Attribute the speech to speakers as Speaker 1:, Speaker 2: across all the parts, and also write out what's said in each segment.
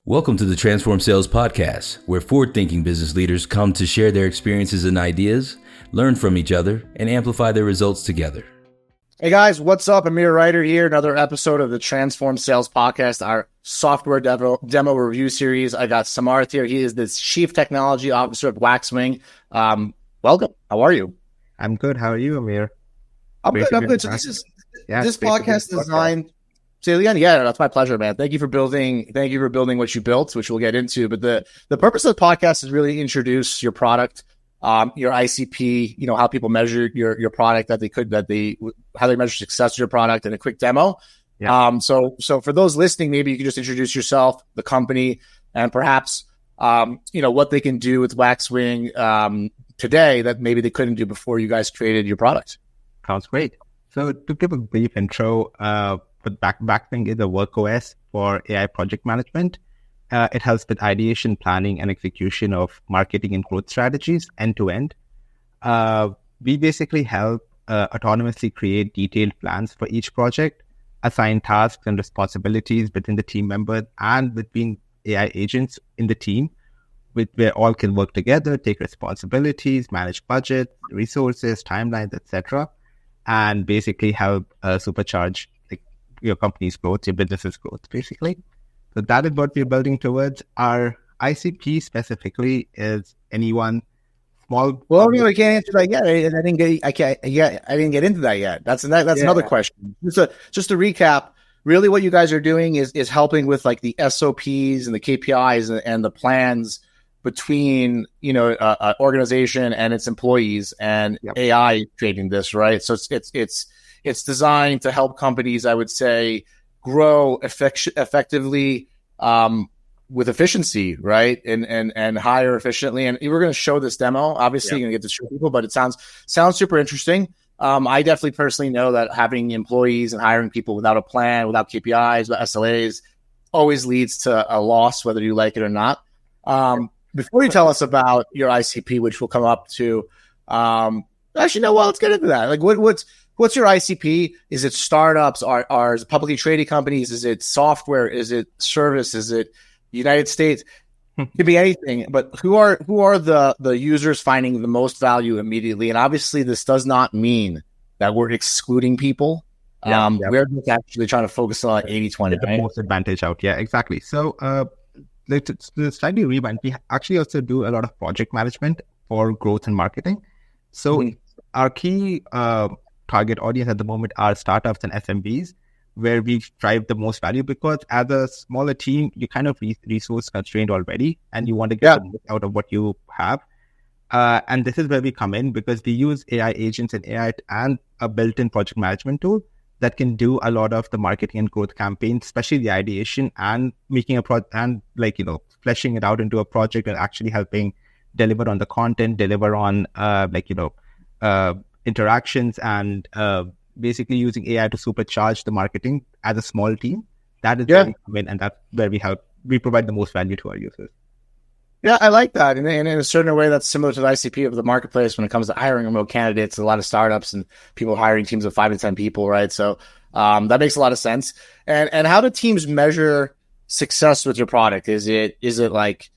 Speaker 1: Welcome to the Transform Sales Podcast, where forward-thinking business leaders come to share their experiences and ideas, learn from each other, and amplify their results together.
Speaker 2: Hey guys, what's up? Amir Reiter here. Another episode of the Transform Sales Podcast, our software demo review series. I got Samarth here. He is the Chief Technology Officer at WaxWing. Welcome. How are you?
Speaker 3: I'm good. How are you, Amir?
Speaker 2: I'm good. So this podcast is designed. Say it again. Yeah, that's my pleasure, man. Thank you for building what you built, which we'll get into. But the purpose of the podcast is really introduce your product, your ICP, how people measure your product, how they measure success of your product, and a quick demo. Yeah. So for those listening, maybe you could just introduce yourself, the company, and perhaps, what they can do with WaxWing today that maybe they couldn't do before you guys created your product.
Speaker 3: Sounds great. So to give a brief intro, WaxWing is a work OS for AI project management. It helps with ideation, planning, and execution of marketing and growth strategies end to end. We basically help autonomously create detailed plans for each project, assign tasks and responsibilities between the team members and between AI agents in the team, where all can work together, take responsibilities, manage budget, resources, timelines, etc., and basically help supercharge your company's growth, your business's growth, basically. So that is what we're building towards. Our ICP specifically is anyone small.
Speaker 2: Well, I can't answer that yet. I didn't get into that yet. That's another question. Just to recap, really what you guys are doing is helping with like the SOPs and the KPIs and the plans between an organization and its employees, and AI creating this, right? So it's designed to help companies, I would say, grow effectively with efficiency, right? And hire efficiently. And we're going to show this demo. Obviously, you're going to get to show people, but it sounds super interesting. I definitely personally know that having employees and hiring people without a plan, without KPIs, without SLAs, always leads to a loss, whether you like it or not. Before you tell us about your ICP, which we'll come up to, actually, no, well, let's get into that. Like, what's your ICP? Is it startups? Are it publicly traded companies? Is it software? Is it service? Is it United States? It could be anything. But who are the users finding the most value immediately? And obviously, this does not mean that we're excluding people. We're just actually trying to focus on 80-20.
Speaker 3: The most advantage out. Yeah, exactly. So to slightly rewind, we actually also do a lot of project management for growth and marketing. So our key target audience at the moment are startups and SMBs, where we drive the most value, because as a smaller team, you're kind of resource constrained already, and you want to get the most out of what you have. And this is where we come in, because we use AI agents and AI and a built-in project management tool that can do a lot of the marketing and growth campaigns, especially the ideation and making a project and fleshing it out into a project and actually helping deliver on the content, deliver on interactions, and basically using AI to supercharge the marketing as a small team. That is where we come in, and that's where we provide the most value to our users.
Speaker 2: Yeah, I like that. And in a certain way, that's similar to the ICP of the marketplace when it comes to hiring remote candidates. A lot of startups and people hiring teams of 5 to 10 people, right? So that makes a lot of sense. And how do teams measure success with your product? Is it like,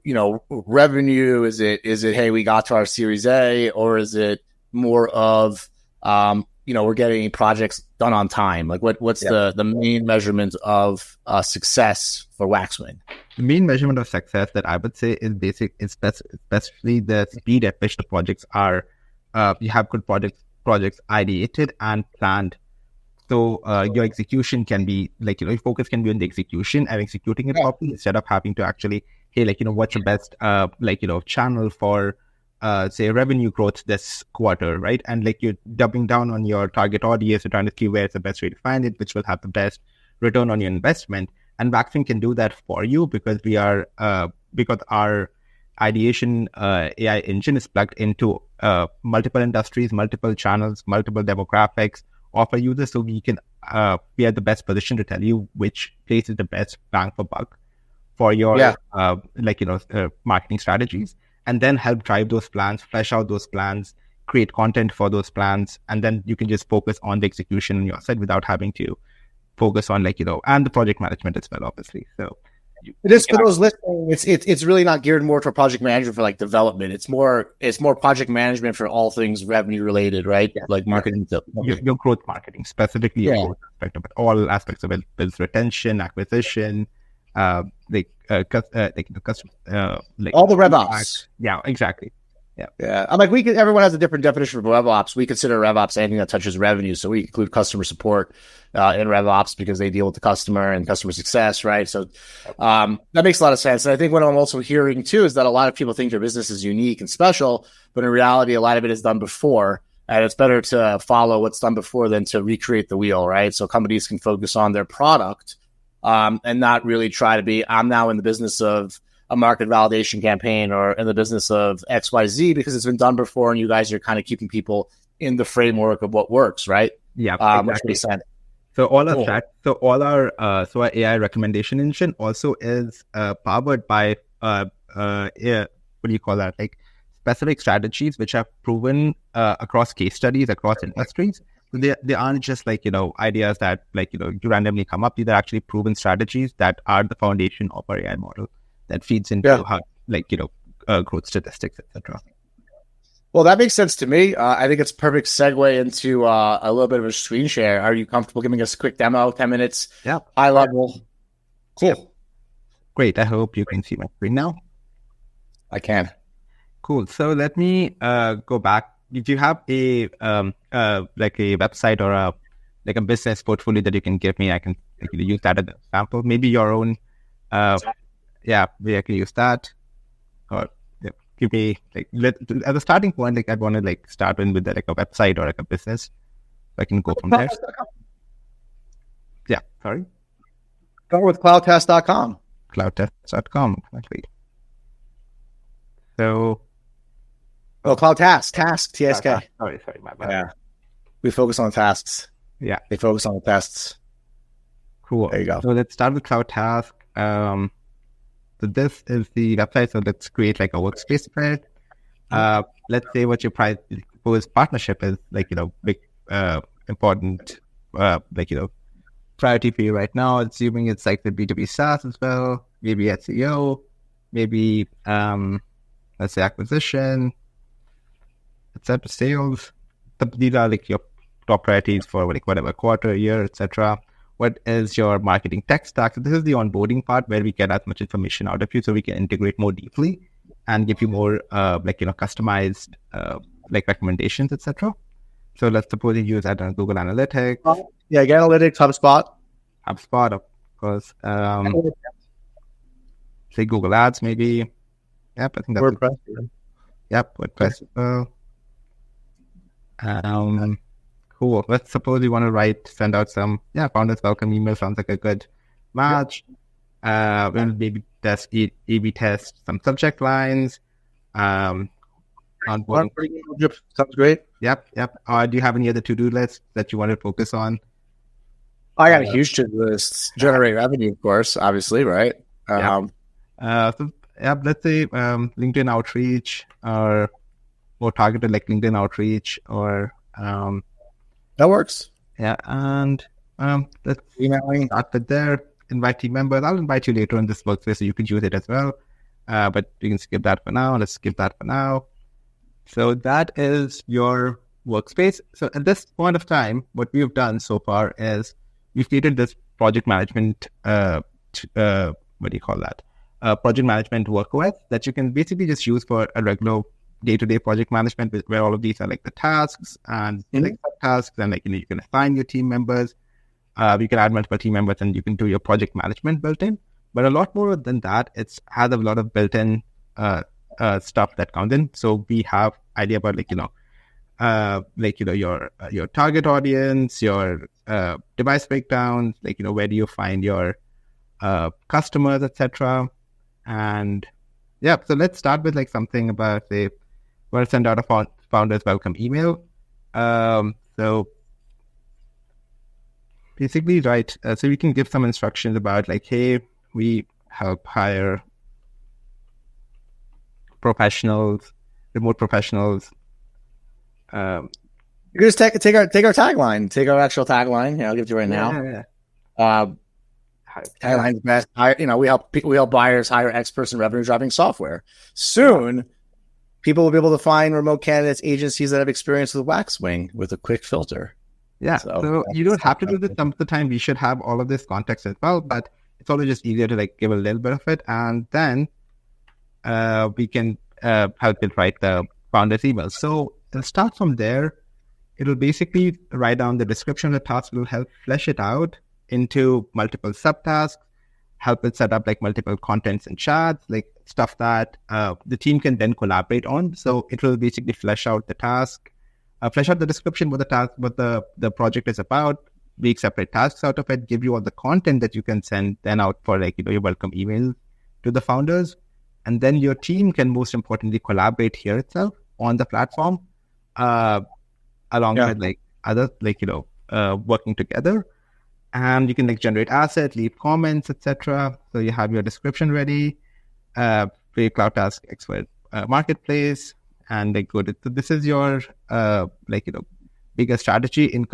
Speaker 2: revenue? Is it, hey, we got to our Series A, or is it more of, we're getting projects done on time? Like what's the main measurement of success for WaxWing?
Speaker 3: The main measurement of success that I would say is especially the speed at which the projects are, you have good projects ideated and planned. So your execution can be your focus can be on the execution and executing it properly, instead of having to actually, hey, what's the best, channel for, say, revenue growth this quarter, right? And you're doubling down on your target audience, you're trying to see where's the best way to find it, which will have the best return on your investment. And WaxWing can do that for you, because because our ideation AI engine is plugged into multiple industries, multiple channels, multiple demographics of our users. So we are the best position to tell you which place is the best bang for buck for your marketing strategies, and then help drive those plans, flesh out those plans, create content for those plans, and then you can just focus on the execution on your side without having to focus on and the project management as well, obviously. So
Speaker 2: It is for those listening. It's really not geared more to project management for like development. It's more project management for all things revenue related, right?
Speaker 3: Yeah.
Speaker 2: Like marketing.
Speaker 3: Your growth marketing, specifically your growth aspect of it, all aspects of it, business retention, acquisition, the customer,
Speaker 2: all the RevOps.
Speaker 3: Yeah, exactly.
Speaker 2: Yeah. I'm like, everyone has a different definition for RevOps. We consider RevOps anything that touches revenue. So we include customer support in RevOps because they deal with the customer and customer success, right? So that makes a lot of sense. And I think what I'm also hearing too is that a lot of people think their business is unique and special, but in reality, a lot of it is done before. And it's better to follow what's done before than to recreate the wheel, right? So companies can focus on their product and not really try to be, I'm now in the business of a market validation campaign or in the business of XYZ because it's been done before and you guys are kind of keeping people in the framework of what works, right?
Speaker 3: Yeah,
Speaker 2: which makes sense.
Speaker 3: So all of that, so our AI recommendation engine also is powered by what do you call that? Like specific strategies which have proven across case studies, across industries. So they aren't just like, ideas that like, you randomly come up. These are actually proven strategies that are the foundation of our AI model that feeds into how, like, growth statistics, etc.
Speaker 2: Well, that makes sense to me. I think it's a perfect segue into a little bit of a screen share. Are you comfortable giving us a quick demo, 10 minutes?
Speaker 3: Yeah.
Speaker 2: High level. Cool.
Speaker 3: Yeah. Great. I hope you can see my screen now.
Speaker 2: I can.
Speaker 3: Cool. So let me go back. If you have a like a website or a business portfolio that you can give me, I can use that as an example. Maybe your own. Maybe I can use that. Or give me as a starting point. Like I'd want to start in with like a website or like a business. So I can go from there. Yeah. Sorry.
Speaker 2: Start with CloudTask.com.
Speaker 3: CloudTask.com. Exactly. So.
Speaker 2: Oh, CloudTask. Task. TSK.
Speaker 3: Sorry, my bad.
Speaker 2: Yeah. We focus on the tasks.
Speaker 3: Yeah.
Speaker 2: They focus on the tests.
Speaker 3: Cool.
Speaker 2: There you go.
Speaker 3: So let's start with CloudTask. So this is the website. So let's create like a workspace for it. Let's say what your proposed partnership is, big, important, priority for you right now. Assuming it's like the B2B SaaS as well, maybe SEO, maybe, let's say acquisition, etc. Sales. These are like your top priorities for like whatever quarter, year, etc. What is your marketing tech stack? So this is the onboarding part where we get as much information out of you so we can integrate more deeply and give you more customized recommendations, etc. So let's suppose you use that on Google Analytics.
Speaker 2: Yeah, Analytics,
Speaker 3: HubSpot, of course. Say Google Ads, maybe. Yep, I think that's
Speaker 2: WordPress.
Speaker 3: Yep, WordPress. Cool. Let's suppose you want to send out some founders welcome email. Sounds like a good match. We'll maybe A/B test some subject lines.
Speaker 2: Sounds great.
Speaker 3: Yep. Do you have any other to-do lists that you want to focus on?
Speaker 2: I got a huge to-do list. Generate revenue, of course, obviously, right?
Speaker 3: Let's say LinkedIn outreach or more targeted like LinkedIn outreach or
Speaker 2: that works.
Speaker 3: Yeah, and let's
Speaker 2: emailing.
Speaker 3: Start with there. Invite team members. I'll invite you later in this workspace so you can use it as well. But you can skip that for now. Let's skip that for now. So that is your workspace. So at this point of time, what we've done so far is we've created this project management. What do you call that? Project management workOS that you can basically just use for a regular day-to-day project management, where all of these are like the tasks and tasks, and you can assign your team members. You can add multiple team members, and you can do your project management built-in. But a lot more than that, it has a lot of built-in stuff that comes in. So we have idea about your target audience, your device breakdowns, where do you find your customers, etc. And so let's start with something about we'll send out a founders welcome email. So basically, so we can give some instructions about hey, we help hire professionals, remote professionals.
Speaker 2: You can just take our tagline, take our actual tagline. I'll give it to you right now. Tagline's best. We help buyers hire experts in revenue driving software. Soon, people will be able to find remote candidates, agencies that have experience with WaxWing with a quick filter.
Speaker 3: Yeah. So you don't have to do this some of the time. We should have all of this context as well, but it's always just easier to like give a little bit of it, and then we can help it write the founder's email. So it'll start from there. It'll basically write down the description of the task. It'll help flesh it out into multiple subtasks, help it set up like multiple contents and chats, like stuff that the team can then collaborate on. So it will basically flesh out the task, flesh out the description, what the project is about, make separate tasks out of it, give you all the content that you can send then out for like, your welcome email to the founders. And then your team can most importantly collaborate here itself on the platform, alongside like other, like, working together. And you can like generate assets, leave comments, etc. So you have your description ready, create CloudTask expert marketplace, and like go to. So this is your bigger strategy in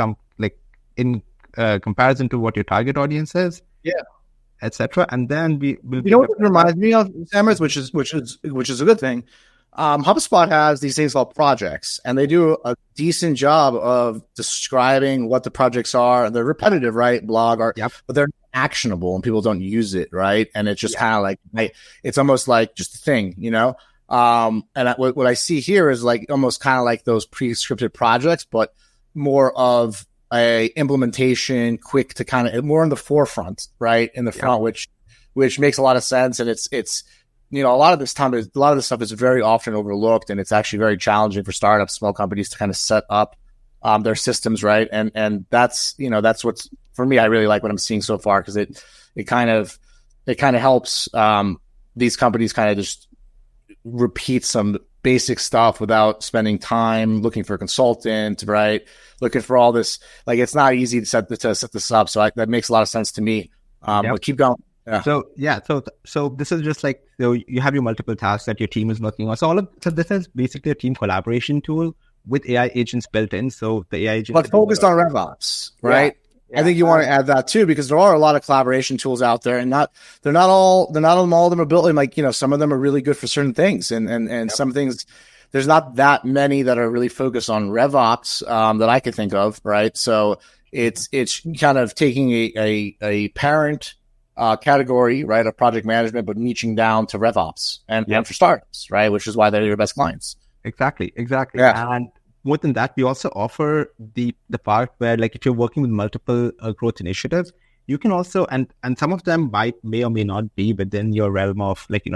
Speaker 3: comparison to what your target audience is, etc. And then we will.
Speaker 2: You know what it reminds me of, Samarth, which is a good thing. HubSpot has these things called projects, and they do a decent job of describing what the projects are. They're repetitive, right? Blog art, but they're actionable, and people don't use it, right? And it's just kind of like, it's almost like just a thing, And what I see here is like almost kind of like those pre-scripted projects, but more of a implementation, quick to kind of more in the forefront, right? In the front, which makes a lot of sense, and it's. A lot of this stuff is very often overlooked, and it's actually very challenging for startups, small companies to kind of set up their systems, right? And that's what's, for me, I really like what I'm seeing so far, because it kind of helps these companies kind of just repeat some basic stuff without spending time looking for a consultant, right? Looking for all this, like, it's not easy to set this up. So that makes a lot of sense to me. But keep going. Yeah.
Speaker 3: So this is just like, you have your multiple tasks that your team is working on. So this is basically a team collaboration tool with AI agents built in. So the AI agents,
Speaker 2: but focused on RevOps, right? I think you want to add that too, because there are a lot of collaboration tools out there, and they're not all of them are built in, like, some of them are really good for certain things, and some things, there's not that many that are really focused on RevOps that I could think of, right? So it's kind of taking a parent category, right, of project management, but niching down to RevOps and for startups, right, which is why they're your best clients.
Speaker 3: Exactly.
Speaker 2: Yeah.
Speaker 3: And more than that, we also offer the part where, like, if you're working with multiple growth initiatives, you can also, and some of them may or may not be within your realm of, like,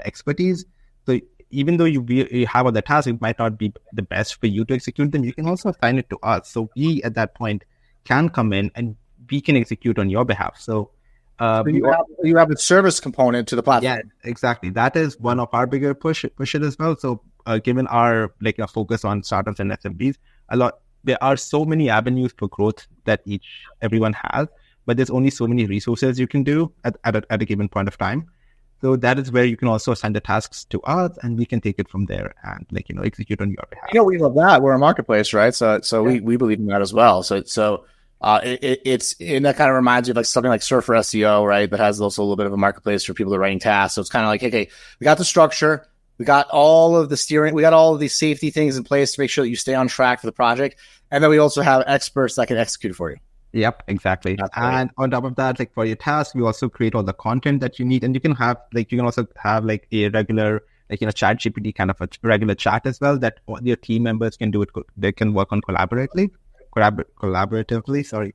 Speaker 3: expertise. So even though you have other tasks, it might not be the best for you to execute them. You can also assign it to us. So we, at that point, can come in and we can execute on your behalf. So
Speaker 2: you have a service component to the platform.
Speaker 3: Yeah, exactly. That is one of our bigger push it as well. So given our a focus on startups and SMBs, there are so many avenues for growth that everyone has, but there's only so many resources you can do at a given point of time. So that is where you can also assign the tasks to us, and we can take it from there and execute on your behalf.
Speaker 2: We love that. We're a marketplace, right? So we believe in that as well. So that kind of reminds me of like something like Surfer SEO, right? That has also a little bit of a marketplace for people that are writing tasks. So it's kind of like, okay, we got the structure, we got all of the steering, we got all of these safety things in place to make sure that you stay on track for the project, and then we also have experts that can execute for you.
Speaker 3: Yep, exactly. And on top of that, like, for your task, we also create all the content that you need, and you can also have like a regular, chat GPT kind of a regular chat as well, that your team members can do it. They can work on collaboratively, sorry.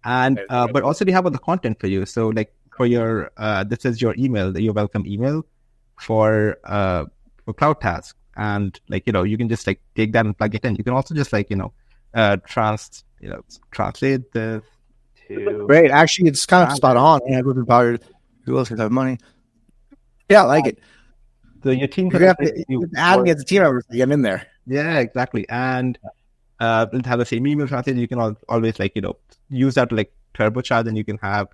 Speaker 3: And but also we have all the content for you. So like for your this is your email, your welcome email for CloudTask, and you can just take that and plug it in. You can also just translate this to.
Speaker 2: Great, actually, it's kind of spot on. Yeah, who else can have money? Yeah, I like it.
Speaker 3: So your team
Speaker 2: can adding it to team members to get in there.
Speaker 3: Yeah, exactly, and. It'll have the same email translation. You can always use that to turbocharge, and you can have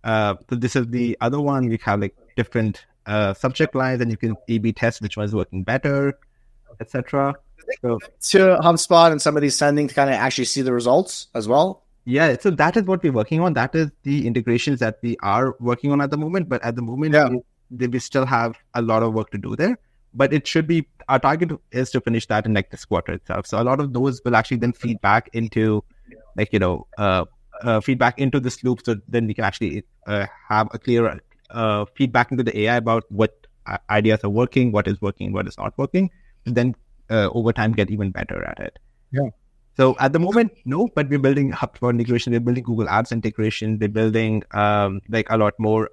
Speaker 3: so this is the other one. You have different subject lines, and you can A/B test which one is working better, etc. So
Speaker 2: to HubSpot and some of these sending to kind of actually see the results as well.
Speaker 3: Yeah, so that is what we're working on. That is the integrations that we are working on at the moment. But at the moment, we still have a lot of work to do there. But it should be, our target is to finish that in like this quarter itself. So a lot of those will actually then feed back into feedback into this loop. So then we can actually have a clear feedback into the AI about what ideas are working, what is not working. And then over time get even better at it.
Speaker 2: Yeah.
Speaker 3: So at the moment, no, but we're building HubSpot integration, we're building Google Ads integration, we're building like a lot more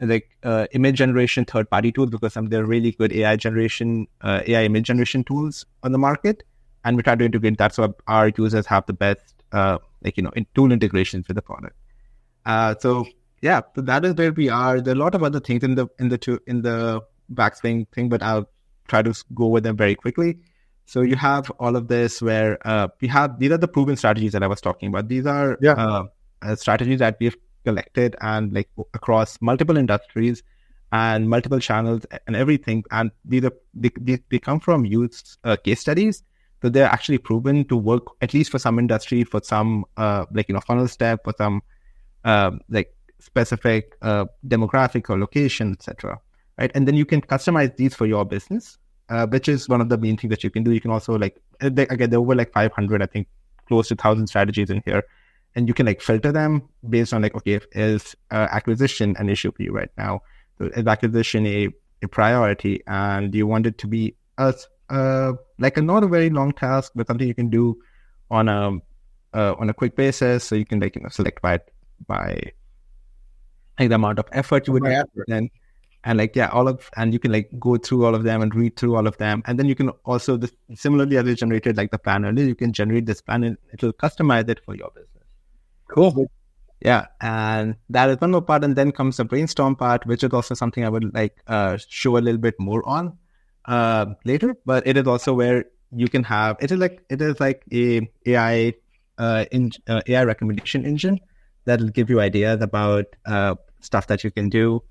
Speaker 3: image generation third-party tools, because there are really good AI image generation tools on the market, and we try to integrate that so our users have the best tool integrations with the product. So that is where we are. There are a lot of other things in the WaxWing thing, but I'll try to go with them very quickly. So you have all of this where these are the proven strategies that I was talking about. These are strategies that we've collected and like across multiple industries and multiple channels and everything. And they come from use case studies. So they're actually proven to work at least for some industry, for some funnel step, for some specific demographic or location, etc. Right, and then you can customize these for your business. Which is one of the main things that you can do. You can also there are over 500, I think, close to 1,000 strategies in here. And you can filter them based on is acquisition an issue for you right now? So is acquisition a priority? And you want it to be not a very long task, but something you can do on a quick basis. So you can select by the amount of effort you would have then. And and you can go through all of them and read through all of them. And then you can also, similarly as you generated the plan earlier, you can generate this plan and it will customize it for your business.
Speaker 2: Cool.
Speaker 3: Yeah. And that is one more part. And then comes the brainstorm part, which is also something I would show a little bit more on later. But it is also where you can have, it is like a AI recommendation engine that will give you ideas about stuff that you can do.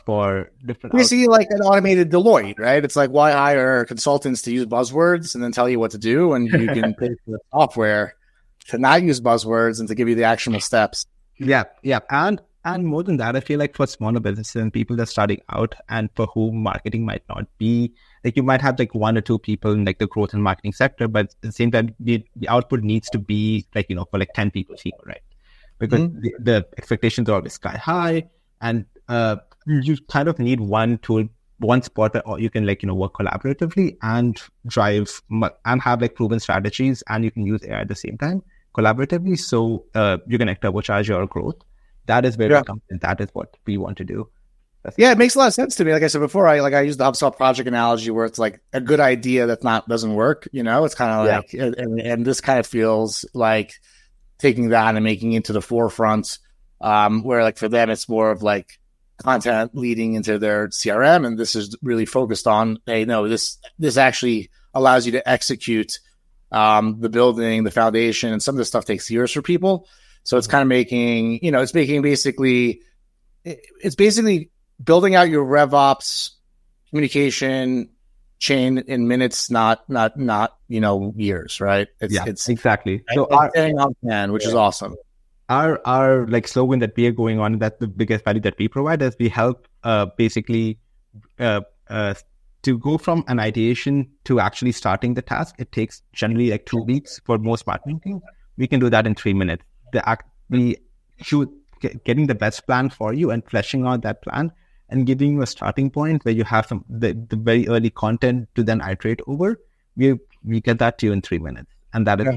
Speaker 3: For different,
Speaker 2: we see like an automated Deloitte, right? It's like, why hire consultants to use buzzwords and then tell you what to do, and you can pay for the software to not use buzzwords and to give you the actionable steps.
Speaker 3: Yeah, and more than that, I feel like for smaller businesses and people that are starting out, and for whom marketing might not be you might have one or two people in the growth and marketing sector, but at the same time, the output needs to be for 10 people here, right? Because the expectations are always sky high, and you kind of need one tool, one spot that you can work collaboratively and drive and have proven strategies, and you can use AI at the same time collaboratively. So you can turbocharge your growth. That is where it comes in. That is what we want to do.
Speaker 2: It makes a lot of sense to me. Like I said before, I used the HubSpot project analogy where it's like a good idea that doesn't work. It's kind of and this kind of feels like taking that and making it to the forefront. Where for them, it's more of content leading into their CRM, and this is really focused on, hey, no, this actually allows you to execute the building, the foundation, and some of this stuff takes years for people. So it's kind of making, it's basically building out your RevOps communication chain in minutes, not years, right? It's
Speaker 3: exactly.
Speaker 2: So staying on plan, which is awesome.
Speaker 3: Our slogan that we are going on, that the biggest value that we provide is we help basically to go from an ideation to actually starting the task. It takes generally 2 weeks for most marketing teams. We can do that in 3 minutes. Getting the best plan for you and fleshing out that plan and giving you a starting point where you have the very early content to then iterate over. We get that to you in 3 minutes, and that is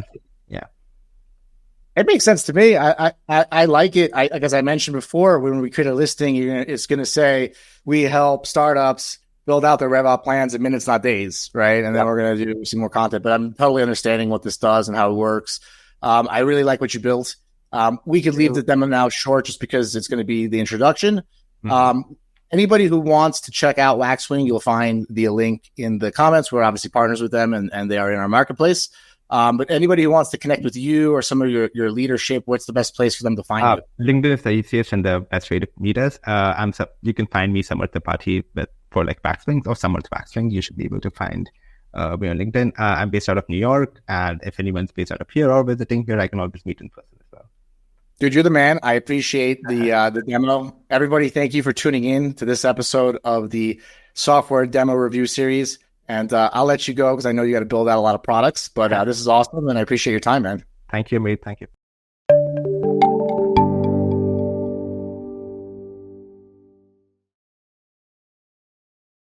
Speaker 2: It makes sense to me. I like it. As I mentioned before, when we create a listing, it's going to say we help startups build out their RevOps plans in minutes, not days, right? And then we're going to do some more content. But I'm totally understanding what this does and how it works. I really like what you built. We could leave the demo now short just because it's going to be the introduction. Anybody who wants to check out WaxWing, you'll find the link in the comments. We're obviously partners with them, and they are in our marketplace. But anybody who wants to connect with you or some of your leadership, what's the best place for them to find you?
Speaker 3: LinkedIn is the easiest and the best way to meet us. You can find me Samarth T for WaxWing or Samarth WaxWing. You should be able to find me on LinkedIn. I'm based out of New York, and if anyone's based out of here or visiting here, I can always meet in person as well.
Speaker 2: Dude, you're the man. I appreciate the demo. Everybody, thank you for tuning in to this episode of the software demo review series. And I'll let you go because I know you got to build out a lot of products. But this is awesome, and I appreciate your time, man.
Speaker 3: Thank you, mate. Thank you.